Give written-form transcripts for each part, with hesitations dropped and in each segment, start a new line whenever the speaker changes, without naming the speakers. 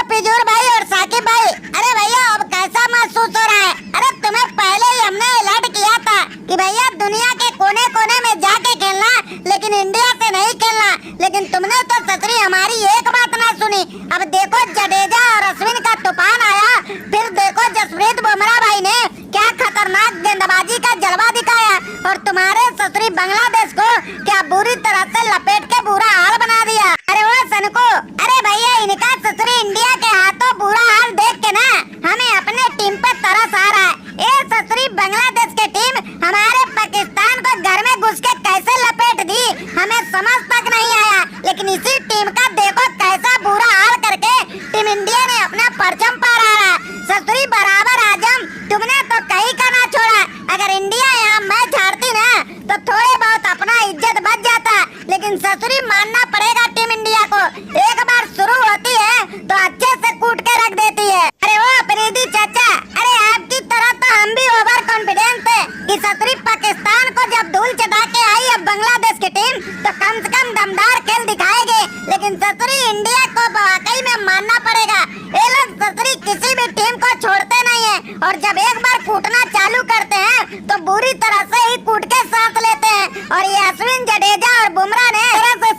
पिजूर भाई और साकिब भाई, अरे भैया अब कैसा महसूस हो रहा है? अरे तुम्हें पहले ही हमने अलर्ट किया था कि भैया दुनिया के कोने कोने में जाके खेलना, लेकिन इंडिया से नहीं खेलना। लेकिन तुमने तो ससुरी हमारी एक बात ना सुनी। अब देखो जडेजा और अश्विन का तूफान आया, फिर देखो जसप्रीत बुमराह भाई ने क्या खतरनाक गेंदबाजी का जलवा दिखाया और तुम्हारे ससुरी बांग्लादेश को क्या बुरी तरह से लपेट के बुरा हाल बना दिया। अरे वो सनको, अरे भैया इनका ससुरी इंडिया के हाथों बुरा हाल देख के ना हमें अपने टीम पे तरस आ रहा है। ये ससुरी बांग्लादेश की टीम हमारे पाकिस्तान को घर में घुस के कैसे लपेट दी हमें समझ तक नहीं आया। लेकिन इसी टीम का देखो कैसा बुरा हाल करके टीम इंडिया ने अपना परचम फहराया। ससुरी बराबर आजम, तुमने तो कहीं का ना छोड़ा। अगर इंडिया यहाँ मैच हारती ना तो थोड़े बहुत अपना इज्जत बच जाता, लेकिन ससुरी मानना पड़ेगा टीम इंडिया को। एक बार शुरू होती है तो अच्छे से कूट के रख देती है। अरे वो प्रीति चाचा, अरे आपकी तरह तो हम भी ओवर कॉन्फिडेंस थे कि ससुरी पाकिस्तान को जब धूल चटा के आई अब बांग्लादेश की टीम तो कम से कम दमदार खेल दिखाएगी। लेकिन ससुरी इंडिया को वाकई में मानना पड़ेगा, ये लोग ससुरी किसी भी टीम को छोड़ते नहीं है और जब एक बार कूटना चालू करते हैं तो बुरी तरह से ही कूट के साथ लेते हैं। और ये अश्विन, जडेजा और बुमराह ने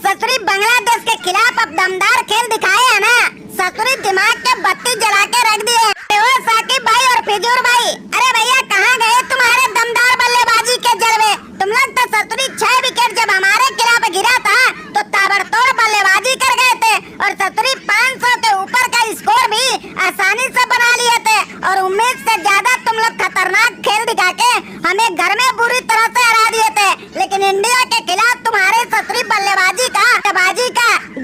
ससुरी बांग्लादेश के खिलाफ अब दमदार खेल दिखाए है ना, ससुरी दिमाग के बत्ती जला के रख दिए। साकिब भाई और फिजूर भाई, अरे भैया कहाँ गए तुम्हारे दमदार बल्लेबाजी के जलवे? तुम लोग तो ससुरी 6 विकेट जब हमारे खिलाफ गिरा था तो ताबड़तोड़ बल्लेबाजी कर गए थे और ससुरी 500 के ऊपर का स्कोर भी आसानी से बना लिए थे और उम्मीद से ज्यादा तुम लोग खतरनाक खेल दिखा के हमें घर में बुरी तरह से हरा दिए थे। लेकिन इंडिया के खिलाफ तुम्हारे ससुरी बल्लेबाजी का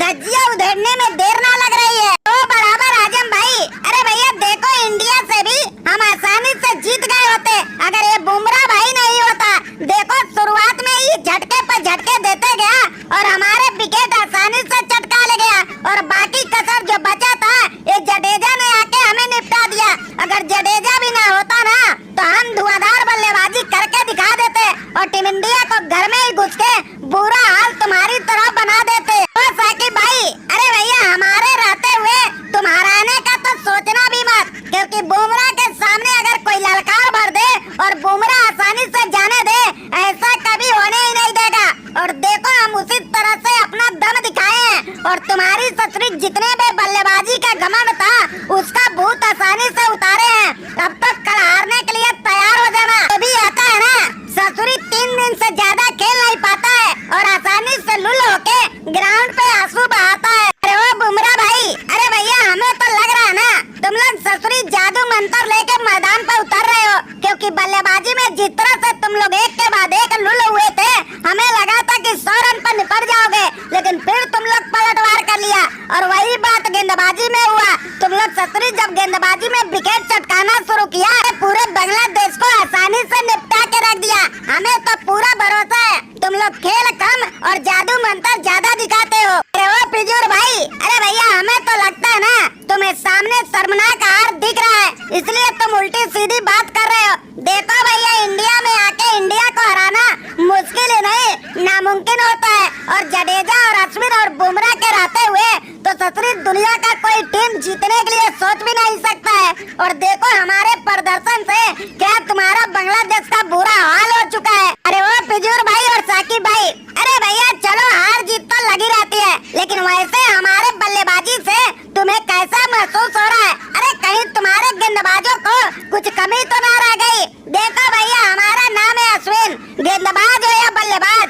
धज्जियां उधेड़ने में देर ना लग रही है। तो बराबर आजम भाई, अरे भैया देखो इंडिया से भी हम आसानी से जीत गए होते अगर ये बुमराह भाई नहीं होता। देखो शुरुआत में ही झटके पर झटके देते गया और हमारे विकेट आसानी से चटका ले गया और बाकी कसर जो बचा था ये जडेजा ने आके हमें निपटा दिया। अगर जडेजा भी ना होता ना तो हम धुआंधार बल्लेबाजी करके दिखा देते और टीम इंडिया को घर में ही घुस के बुरा हाल तुम्हारी तरह बना देते। तो साकिब भाई, अरे भैया हमारे रहते हुए तुम हराने का तो सोचना भी मत, क्योंकि बुमराह के सामने अगर कोई ललकार भर दे और बुमराह आसानी से जाने दे ऐसा कभी होने ही नहीं देगा। और देखो हम उसी तरह से अपना दम दिखाए हैं और तुम्हारी ससुरी जितने भी बल्लेबाजी का घमंड था उसका भूत आसानी से उतारे हैं। अब तो कल हारने के लिए तैयार हो जाना। तो भी आता है ना, ससुरी 3 दिन से ज्यादा खेल नहीं पाता है और आसानी से लुल होके ग्राउंड पे आंसू बहाता है। अरे वो बुमराह भाई, अरे भैया हमें तो लग रहा है ना तुम लोग ससुरी जादू मंत्र लेके मैदान पे उतर रहे हो, क्योंकि बल्लेबाजी में जिस तरह से तुम लोग एक के बाद एक लुल हुए थे हमें लगा था कि 100 रन पर निपट जाओगे, लेकिन फिर तुम लोग पलटवार कर लिया। और वही बात गेंदबाजी में हुआ, तुम लोग ससुरी जब गेंदबाजी में विकेट चटकाना शुरू किया पूरे बांग्लादेश को आसानी से निपटा के रख दिया। हमें तो पूरा भरोसा है तुम लोग खेल कम और जादू मंत्र ज्यादा दिखाते हो। अरे वो पिजूर भाई, अरे भैया हमें तो लगता है ना तुम्हें सामने शर्मनाक हार दिख रहा है, इसलिए तुम उल्टी सीधी बात कर रहे हो। देखो भैया इंडिया में आके इंडिया को हराना मुश्किल ही नहीं नामुमकिन होता है और जडेजा और अश्विन और बुमराह के रहते हुए तो ससुरी दुनिया का कोई टीम जीतने के लिए सोच भी नहीं सकता है। और देखो हमारे प्रदर्शन से क्या तुम्हारा बांग्लादेश का बुरा हाल हो चुका है। अरे वो पिजूर भाई और साकिब भाई, अरे भैया चलो हार जीत तो लगी रहती है, लेकिन वैसे हमारे बल्लेबाजी से तुम्हें कैसा महसूस हो रहा है? अरे कहीं तुम्हारे गेंदबाजों को कुछ कमी तो ना रह गई? देखो भैया हमारा नाम है अश्विन, गेंदबाज हो या बल्लेबाज